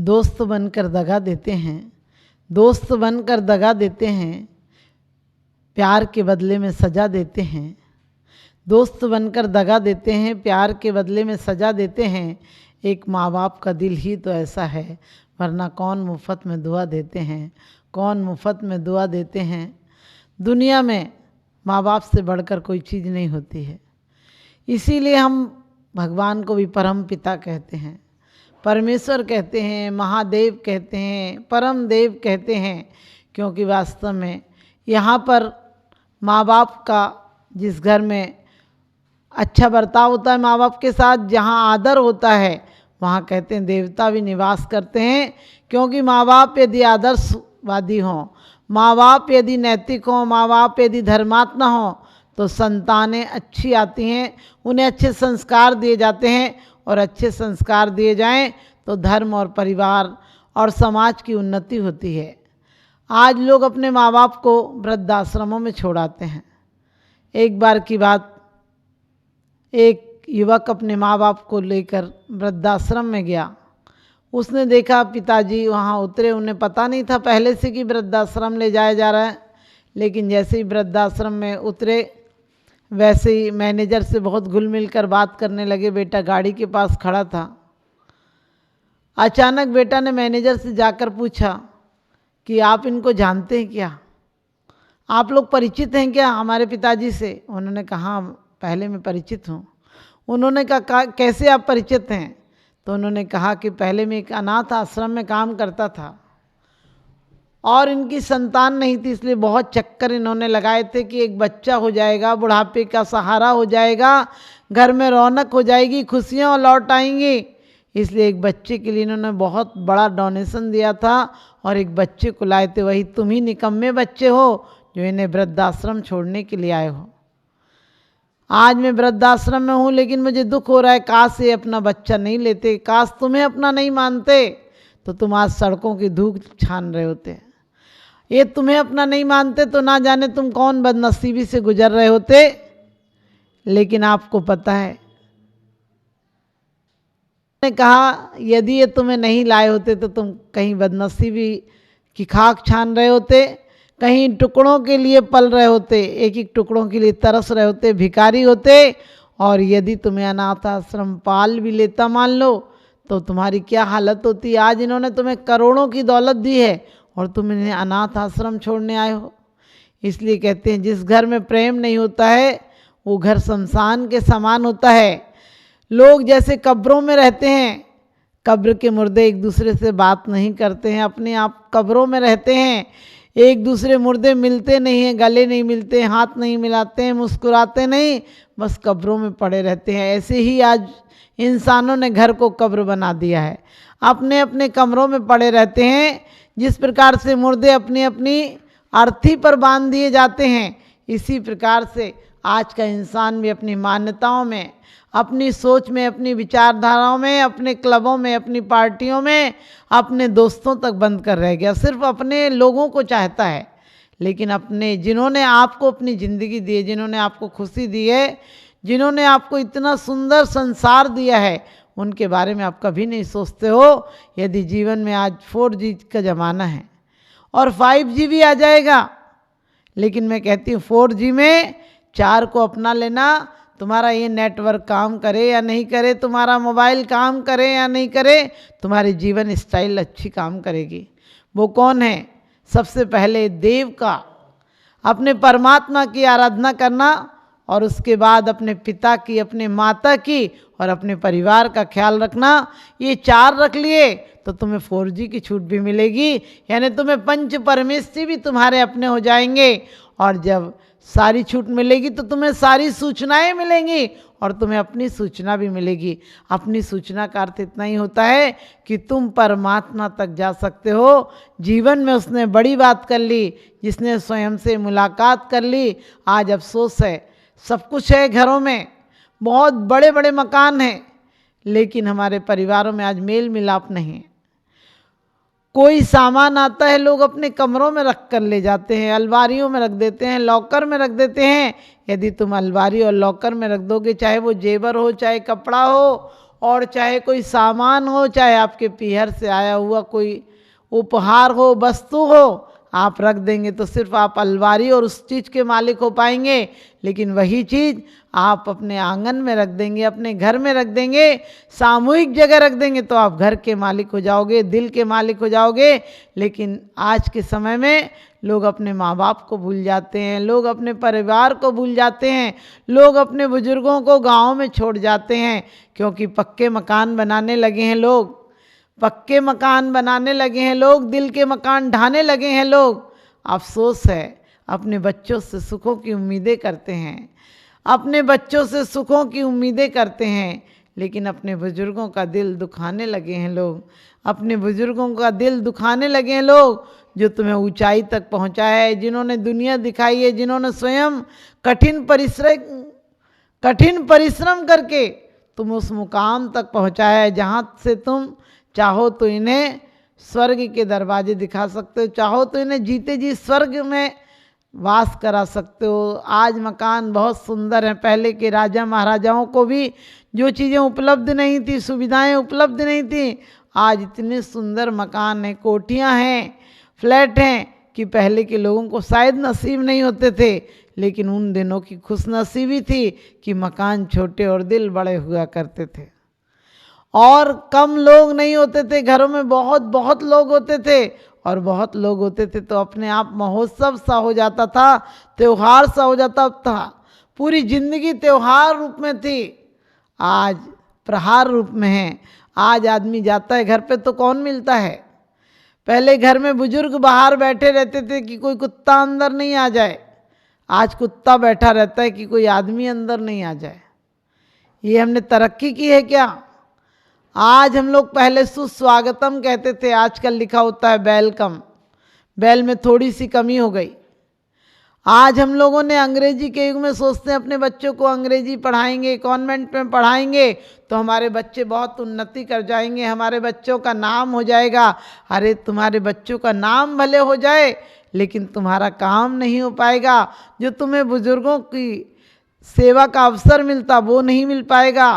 दोस्त बनकर दगा देते हैं, दोस्त बनकर दगा देते हैं, प्यार के बदले में सजा देते हैं। दोस्त बनकर दगा देते हैं, प्यार के बदले में सजा देते हैं। एक माँ बाप का दिल ही तो ऐसा है, वरना कौन मुफ्त में दुआ देते हैं, कौन मुफ्त में दुआ देते हैं। दुनिया में माँ बाप से बढ़कर कोई चीज़ नहीं होती है। इसीलिए हम भगवान को भी परम पिता कहते हैं, परमेश्वर कहते हैं, महादेव कहते हैं, परम देव कहते हैं, क्योंकि वास्तव में यहाँ पर माँ बाप का जिस घर में अच्छा बर्ताव होता है माँ बाप के साथ, जहाँ आदर होता है वहाँ कहते हैं देवता भी निवास करते हैं। क्योंकि माँ बाप यदि आदर्शवादी हों, माँ बाप यदि नैतिक हों, माँ बाप यदि धर्मात्मा हों तो संतानें अच्छी आती हैं, उन्हें अच्छे संस्कार दिए जाते हैं। और अच्छे संस्कार दिए जाएं तो धर्म और परिवार और समाज की उन्नति होती है। आज लोग अपने माँ बाप को वृद्धाश्रमों में छोड़ाते हैं। एक बार की बात, एक युवक अपने माँ बाप को लेकर वृद्धाश्रम में गया। उसने देखा पिताजी वहाँ उतरे, उन्हें पता नहीं था पहले से कि वृद्धाश्रम ले जाया जा रहा है। लेकिन जैसे ही वृद्धाश्रम में उतरे वैसे ही मैनेजर से बहुत घुल मिल कर बात करने लगे। बेटा गाड़ी के पास खड़ा था। अचानक बेटा ने मैनेजर से जाकर पूछा कि आप इनको जानते हैं क्या, आप लोग परिचित हैं क्या हमारे पिताजी से। उन्होंने कहा पहले मैं परिचित हूँ। उन्होंने कहा कैसे आप परिचित हैं। तो उन्होंने कहा कि पहले मैं एक अनाथ आश्रम में काम करता था और इनकी संतान नहीं थी, इसलिए बहुत चक्कर इन्होंने लगाए थे कि एक बच्चा हो जाएगा, बुढ़ापे का सहारा हो जाएगा, घर में रौनक हो जाएगी, खुशियाँ लौट आएंगी। इसलिए एक बच्चे के लिए इन्होंने बहुत बड़ा डोनेशन दिया था और एक बच्चे को लाए थे। वही तुम ही निकम्मे बच्चे हो जो इन्हें वृद्धाश्रम छोड़ने के लिए आए हो। आज मैं वृद्धाश्रम में हूँ, लेकिन मुझे दुख हो रहा है, काश ये अपना बच्चा नहीं लेते, काश तुम्हें अपना नहीं मानते तो तुम आज सड़कों की धूल छान रहे होते। ये तुम्हें अपना नहीं मानते तो ना जाने तुम कौन बदनसीबी से गुजर रहे होते। लेकिन आपको पता है, ने कहा यदि ये तुम्हें नहीं लाए होते तो तुम कहीं बदनसीबी की खाक छान रहे होते, कहीं टुकड़ों के लिए पल रहे होते, एक एक टुकड़ों के लिए तरस रहे होते, भिखारी होते। और यदि तुम्हें अनाथ आश्रम पाल भी लेता मान लो तो तुम्हारी क्या हालत होती। आज इन्होंने तुम्हें करोड़ों की दौलत दी है और तुम इन्हें अनाथ आश्रम छोड़ने आए हो। इसलिए कहते हैं जिस घर में प्रेम नहीं होता है वो घर शमशान के समान होता है। लोग जैसे कब्रों में रहते हैं, कब्र के मुर्दे एक दूसरे से बात नहीं करते हैं, अपने आप कब्रों में रहते हैं, एक दूसरे मुर्दे मिलते नहीं हैं, गले नहीं मिलते, हाथ नहीं मिलाते हैं, मुस्कुराते नहीं, बस कब्रों में पड़े रहते हैं। ऐसे ही आज इंसानों ने घर को कब्र बना दिया है, अपने अपने कमरों में पड़े रहते हैं। जिस प्रकार से मुर्दे अपनी अपनी अर्थी पर बांध दिए जाते हैं, इसी प्रकार से आज का इंसान भी अपनी मान्यताओं में, अपनी सोच में, अपनी विचारधाराओं में, अपने क्लबों में, अपनी पार्टियों में, अपने दोस्तों तक बंद कर रह गया। सिर्फ अपने लोगों को चाहता है, लेकिन अपने जिन्होंने आपको अपनी ज़िंदगी दी है, जिन्होंने आपको खुशी दी है, जिन्होंने आपको इतना सुंदर संसार दिया है, उनके बारे में आप कभी नहीं सोचते हो। यदि जीवन में आज 4G का ज़माना है और 5G भी आ जाएगा, लेकिन मैं कहती हूँ 4G में 4 को अपना लेना। तुम्हारा ये नेटवर्क काम करे या नहीं करे, तुम्हारा मोबाइल काम करे या नहीं करे, तुम्हारी जीवन स्टाइल अच्छी काम करेगी। वो कौन है? सबसे पहले देव का, अपने परमात्मा की आराधना करना, और उसके बाद अपने पिता की, अपने माता की और अपने परिवार का ख्याल रखना। ये 4 रख लिए तो तुम्हें 4G की छूट भी मिलेगी, यानी तुम्हें पंच परमेष्ठी भी तुम्हारे अपने हो जाएंगे। और जब सारी छूट मिलेगी तो तुम्हें सारी सूचनाएं मिलेंगी और तुम्हें अपनी सूचना भी मिलेगी। अपनी सूचना का अर्थ इतना ही होता है कि तुम परमात्मा तक जा सकते हो। जीवन में उसने बड़ी बात कर ली, जिसने स्वयं से मुलाकात कर ली। आज अफसोस है, सब कुछ है घरों में, बहुत बड़े बड़े मकान हैं, लेकिन हमारे परिवारों में आज मेल मिलाप नहीं है। कोई सामान आता है लोग अपने कमरों में रख कर ले जाते हैं, अलमारियों में रख देते हैं, लॉकर में रख देते हैं। यदि तुम अलमारी और लॉकर में रख दोगे, चाहे वो जेवर हो चाहे कपड़ा हो, और चाहे कोई सामान हो, चाहे आपके पीहर से आया हुआ कोई उपहार हो, वस्तु हो, आप रख देंगे तो सिर्फ आप अलमारी और उस चीज़ के मालिक हो पाएंगे। लेकिन वही चीज़ आप अपने आंगन में रख देंगे, अपने घर में रख देंगे, सामूहिक जगह रख देंगे तो आप घर के मालिक हो जाओगे, दिल के मालिक हो जाओगे। लेकिन आज के समय में लोग अपने माँ बाप को भूल जाते हैं, लोग अपने परिवार को भूल जाते हैं, लोग अपने बुजुर्गों को गाँव में छोड़ जाते हैं, क्योंकि पक्के मकान बनाने लगे हैं लोग, पक्के मकान बनाने लगे हैं लोग, दिल के मकान ढाने लगे हैं लोग। अफसोस है, अपने बच्चों से सुखों की उम्मीदें करते हैं, अपने बच्चों से सुखों की उम्मीदें करते हैं, लेकिन अपने बुजुर्गों का दिल दुखाने लगे हैं लोग, अपने बुजुर्गों का दिल दुखाने लगे हैं लोग, जो तुम्हें ऊंचाई तक पहुंचाया है, जिन्होंने दुनिया दिखाई है, जिन्होंने स्वयं कठिन परिश्रम करके तुम उस मुकाम तक पहुंचाया है जहाँ से तुम चाहो तो इन्हें स्वर्ग के दरवाजे दिखा सकते हो, चाहो तो इन्हें जीते जी स्वर्ग में वास करा सकते हो। आज मकान बहुत सुंदर हैं, पहले के राजा महाराजाओं को भी जो चीज़ें उपलब्ध नहीं थी, सुविधाएं उपलब्ध नहीं थी, आज इतने सुंदर मकान हैं, कोठियां हैं, फ्लैट हैं कि पहले के लोगों को शायद नसीब नहीं होते थे। लेकिन उन दिनों की खुशनसीबी थी कि मकान छोटे और दिल बड़े हुआ करते थे, और कम लोग नहीं होते थे, घरों में बहुत बहुत लोग होते थे, और बहुत लोग होते थे तो अपने आप महोत्सव सा हो जाता था, त्योहार सा हो जाता था, पूरी जिंदगी त्योहार रूप में थी। आज प्रहार रूप में है। आज आदमी जाता है घर पे तो कौन मिलता है। पहले घर में बुजुर्ग बाहर बैठे रहते थे कि कोई कुत्ता अंदर नहीं आ जाए, आज कुत्ता बैठा रहता है कि कोई आदमी अंदर नहीं आ जाए। ये हमने तरक्की की है क्या? आज हम लोग पहले सुस्वागतम कहते थे, आजकल लिखा होता है वेलकम। वेल में थोड़ी सी कमी हो गई। आज हम लोगों ने अंग्रेजी के युग में सोचते हैं अपने बच्चों को अंग्रेजी पढ़ाएंगे, कॉन्वेंट में पढ़ाएंगे तो हमारे बच्चे बहुत उन्नति कर जाएंगे, हमारे बच्चों का नाम हो जाएगा। अरे तुम्हारे बच्चों का नाम भले हो जाए लेकिन तुम्हारा काम नहीं हो पाएगा। जो तुम्हें बुजुर्गों की सेवा का अवसर मिलता वो नहीं मिल पाएगा।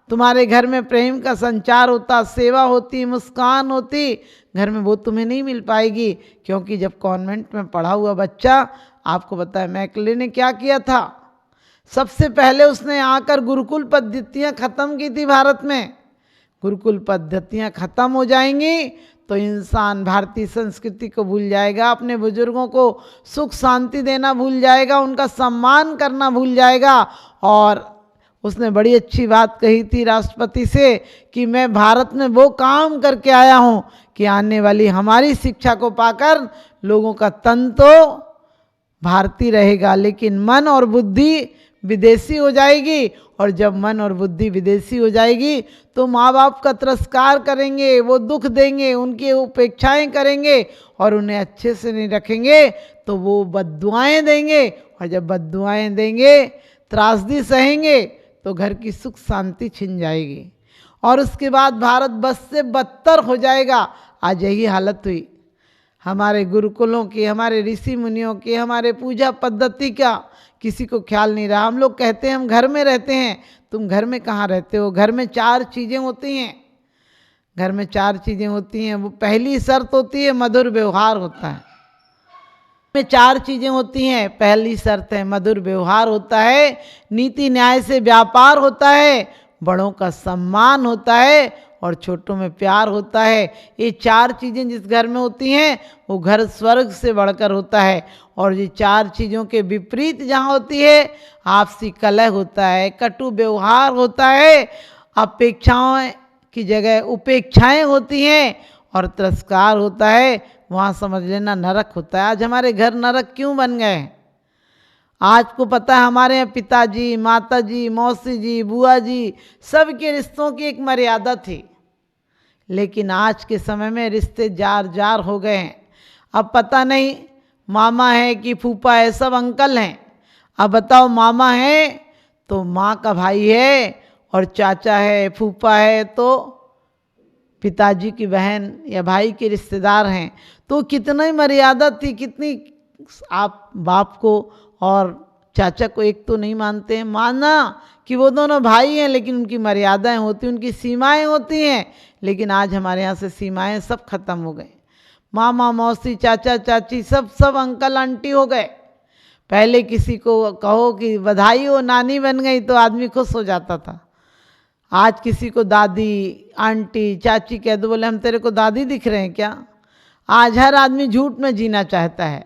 तुम्हारे घर में प्रेम का संचार होता, सेवा होती, मुस्कान होती, घर में वो तुम्हें नहीं मिल पाएगी। क्योंकि जब कॉन्वेंट में पढ़ा हुआ बच्चा, आपको पता है मैकले ने क्या किया था, सबसे पहले उसने आकर गुरुकुल पद्धतियाँ ख़त्म की थी भारत में। गुरुकुल पद्धतियाँ ख़त्म हो जाएंगी तो इंसान भारतीय संस्कृति को भूल जाएगा, अपने बुजुर्गों को सुख शांति देना भूल जाएगा, उनका सम्मान करना भूल जाएगा। और उसने बड़ी अच्छी बात कही थी राष्ट्रपति से कि मैं भारत में वो काम करके आया हूँ कि आने वाली हमारी शिक्षा को पाकर लोगों का तन तो भारतीय रहेगा लेकिन मन और बुद्धि विदेशी हो जाएगी। और जब मन और बुद्धि विदेशी हो जाएगी तो माँ बाप का तिरस्कार करेंगे, वो दुख देंगे, उनकी उपेक्षाएं करेंगे और उन्हें अच्छे से नहीं रखेंगे तो वो बद्दुआएं देंगे। और जब बद्दुआएं देंगे, त्रासदी सहेंगे तो घर की सुख शांति छिन जाएगी और उसके बाद भारत बस से बदतर हो जाएगा। आज यही हालत हुई हमारे गुरुकुलों की, हमारे ऋषि मुनियों की, हमारे पूजा पद्धति का किसी को ख्याल नहीं रहा। हम लोग कहते हैं हम घर में रहते हैं, तुम घर में कहाँ रहते हो? घर में 4 चीज़ें होती हैं, घर में 4 चीज़ें होती हैं। वो पहली शर्त होती है मधुर व्यवहार होता है। में 4 चीज़ें होती हैं। पहली शर्त है मधुर व्यवहार होता है, नीति न्याय से व्यापार होता है, बड़ों का सम्मान होता है और छोटों में प्यार होता है। ये 4 चीज़ें जिस घर में होती हैं वो घर स्वर्ग से बढ़कर होता है। और ये 4 चीज़ों के विपरीत जहाँ होती है, आपसी कलह होता है, कटु व्यवहार होता है, अपेक्षाओं की जगह उपेक्षाएं होती हैं और तिरस्कार होता है, वहाँ समझ लेना नरक होता है। आज हमारे घर नरक क्यों बन गए? आज को पता है हमारे यहाँ पिताजी, माताजी, मौसी जी, बुआ जी सबके रिश्तों की एक मर्यादा थी, लेकिन आज के समय में रिश्ते जार जार हो गए हैं। अब पता नहीं मामा है कि फूफा है, सब अंकल हैं। अब बताओ मामा है तो माँ का भाई है और चाचा है, फूफा है तो पिताजी की बहन या भाई के रिश्तेदार हैं। तो कितनी मर्यादा थी, कितनी आप बाप को और चाचा को एक तो नहीं मानते हैं, माना कि वो दोनों भाई हैं लेकिन उनकी मर्यादाएं होती, उनकी सीमाएं होती हैं। लेकिन आज हमारे यहाँ से सीमाएं सब खत्म हो गई। मामा मौसी चाचा चाची सब सब अंकल आंटी हो गए। पहले किसी को कहो कि बधाई हो नानी बन गई तो आदमी खुश हो जाता था। आज किसी को दादी आंटी चाची कह दो, बोले हम तेरे को दादी दिख रहे हैं क्या। आज हर आदमी झूठ में जीना चाहता है।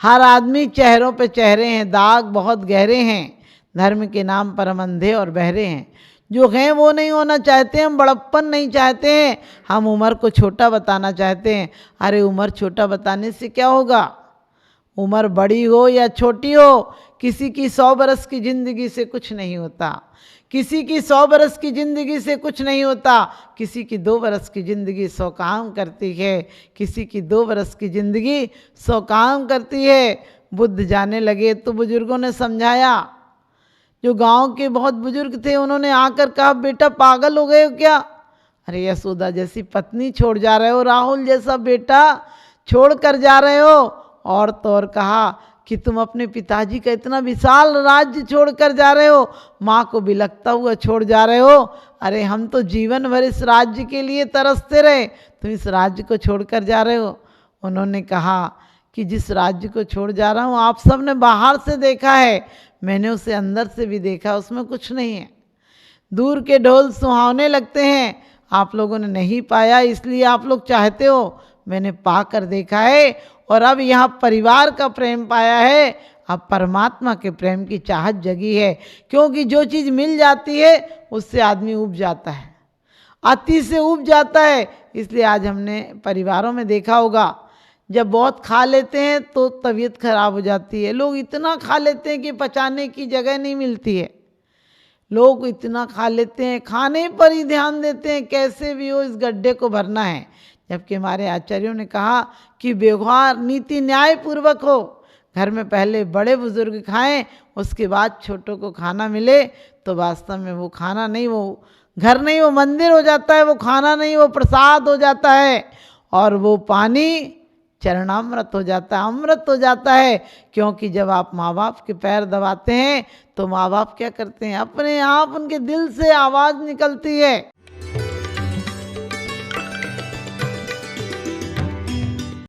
हर आदमी चेहरों पे चेहरे हैं, दाग बहुत गहरे हैं। धर्म के नाम पर हम अंधे और बहरे हैं। जो हैं वो नहीं होना चाहते, हम बड़प्पन नहीं चाहते हैं, हम उम्र को छोटा बताना चाहते हैं। अरे उम्र छोटा बताने से क्या होगा। उम्र बड़ी हो या छोटी हो, किसी की 100 बरस की ज़िंदगी से कुछ नहीं होता। किसी की 100 बरस की ज़िंदगी से कुछ नहीं होता। किसी की 2 बरस की ज़िंदगी 100 काम करती है। किसी की 2 बरस की ज़िंदगी 100 काम करती है। बुद्ध जाने लगे तो बुजुर्गों ने समझाया। जो गांव के बहुत बुजुर्ग थे उन्होंने आकर कहा, बेटा पागल हो गए हो क्या। अरे यशोदा जैसी पत्नी छोड़ जा रहे हो, राहुल जैसा बेटा छोड़ कर जा रहे हो। और तो और कहा कि तुम अपने पिताजी का इतना विशाल राज्य छोड़ कर जा रहे हो, माँ को बिलखता हुआ छोड़ जा रहे हो। अरे हम तो जीवन भर इस राज्य के लिए तरसते रहे, तुम इस राज्य को छोड़ कर जा रहे हो। उन्होंने कहा कि जिस राज्य को छोड़ जा रहा हूँ आप सब ने बाहर से देखा है, मैंने उसे अंदर से भी देखा, उसमें कुछ नहीं है। दूर के ढोल सुहावने लगते हैं, आप लोगों ने नहीं पाया इसलिए आप लोग चाहते हो, मैंने पा कर देखा है। और अब यहाँ परिवार का प्रेम पाया है, अब परमात्मा के प्रेम की चाहत जगी है। क्योंकि जो चीज़ मिल जाती है उससे आदमी ऊब जाता है, अति से ऊब जाता है। इसलिए आज हमने परिवारों में देखा होगा, जब बहुत खा लेते हैं तो तबीयत खराब हो जाती है। लोग इतना खा लेते हैं कि पचाने की जगह नहीं मिलती है। लोग इतना खा लेते हैं, खाने पर ही ध्यान देते हैं, कैसे भी हो इस गड्ढे को भरना है। जबकि हमारे आचार्यों ने कहा कि व्यवहार नीति न्याय पूर्वक हो। घर में पहले बड़े बुजुर्ग खाएं, उसके बाद छोटों को खाना मिले, तो वास्तव में वो खाना नहीं, वो घर नहीं, वो मंदिर हो जाता है। वो खाना नहीं, वो प्रसाद हो जाता है। और वो पानी चरणामृत हो जाता है, अमृत हो जाता है। क्योंकि जब आप माँ बाप के पैर दबाते हैं तो माँ बाप क्या करते हैं, अपने आप उनके दिल से आवाज़ निकलती है,